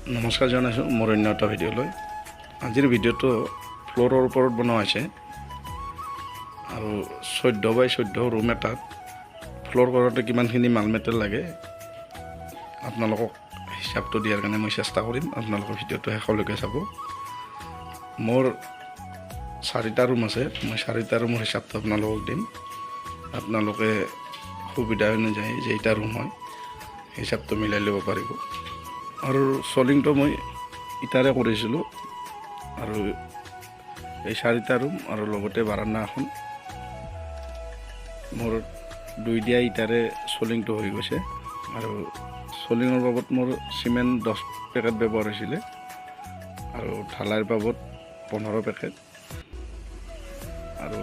নমস্কাৰ জনাইছোঁ মোৰ অন্য এটা ভিডিঅ'লৈ। আজিৰ ভিডিঅ'টো ফ্ল'ৰৰ ওপৰত বনোৱা হৈছে আৰু 14x14 ৰুম এটাত ফ্ল'ৰ কৰোঁতে কিমানখিনি মাল মেটেল লাগে আপোনালোকক হিচাপটো দিয়াৰ কাৰণে মই চেষ্টা কৰিম। আপোনালোকৰ ভিডিঅ'টো শেষলৈকে চাব। মোৰ 4টা ৰুম আছে, মই 4টা ৰুমৰ হিচাপটো আপোনালোকক দিম। আপোনালোকে সুবিধা অনুযায়ী যেইটা ৰুম হয় হিচাপটো মিলাই ল'ব পাৰিব। আৰু চলিংটো মই ইটাৰে কৰিছিলোঁ আৰু এই 4টা ৰুম আৰু লগতে বাৰান্দা এখন মোৰ 2 দিয়া ইটাৰে চলিংটো হৈ গৈছে। আৰু চলিঙৰ বাবদ মোৰ চিমেণ্ট 10 পেকেট ব্যৱহাৰ হৈছিলে আৰু ঢালাইৰ বাবদ 15 পেকেট আৰু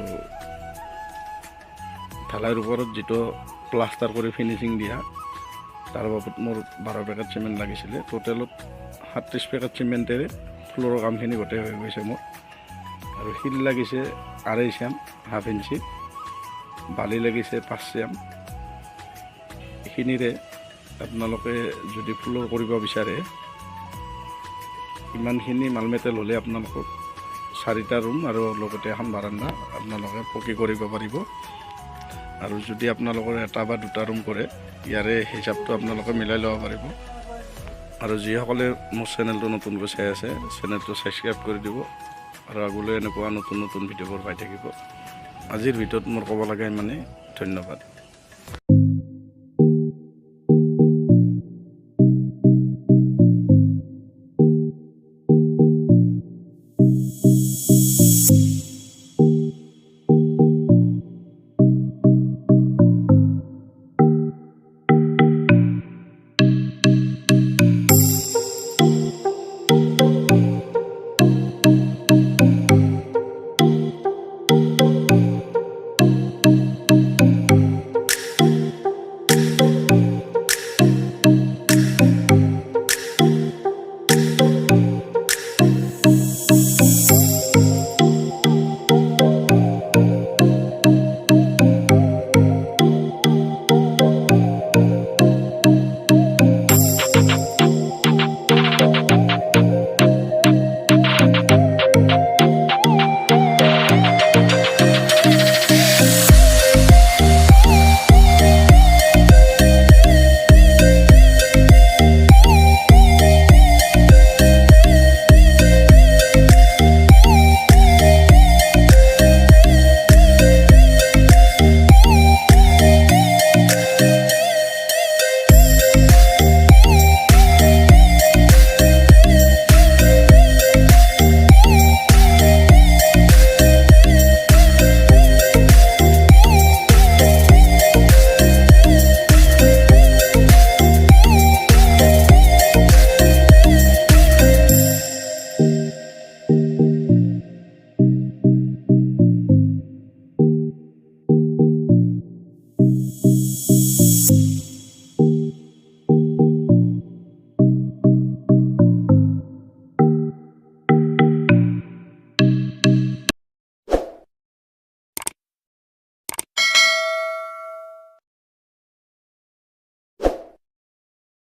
ঢালাইৰ ওপৰত যিটো প্লাষ্টাৰ কৰি ফিনিচিং দিয়া তাৰ বাবদ মোৰ 12 পেকেট চিমেণ্ট লাগিছিলে। টোটেলত 37 পেকেট চিমেণ্টেৰে ফ্ল'ৰৰ কামখিনি গোটেই হৈ গৈছে মোৰ। আৰু শিল লাগিছে 2.5 চাম হাফ ইঞ্চি, বালি লাগিছে 5 চাম। এইখিনিৰে আপোনালোকে যদি ফ্ল'ৰ কৰিব বিচাৰে ইমানখিনি মাল মেটেল হ'লে আপোনালোকক 4টা ৰুম আৰু লগতে এখন বাৰান্দা আপোনালোকে পকী কৰিব পাৰিব। আৰু যদি আপোনালোকৰ 1 বা 2টা ৰুম কৰে ইয়াৰে হিচাপটো আপোনালোকে মিলাই ল'ব পাৰিব। আৰু যিসকলে মোৰ চেনেলটো নতুনকৈ চাই আছে চেনেলটো ছাবস্ক্ৰাইব কৰি দিব আৰু আগলৈ এনেকুৱা নতুন নতুন ভিডিঅ'বোৰ পাই থাকিব। আজিৰ ভিডিঅ'ত মোৰ ক'ব লাগে ইমানেই। ধন্যবাদ।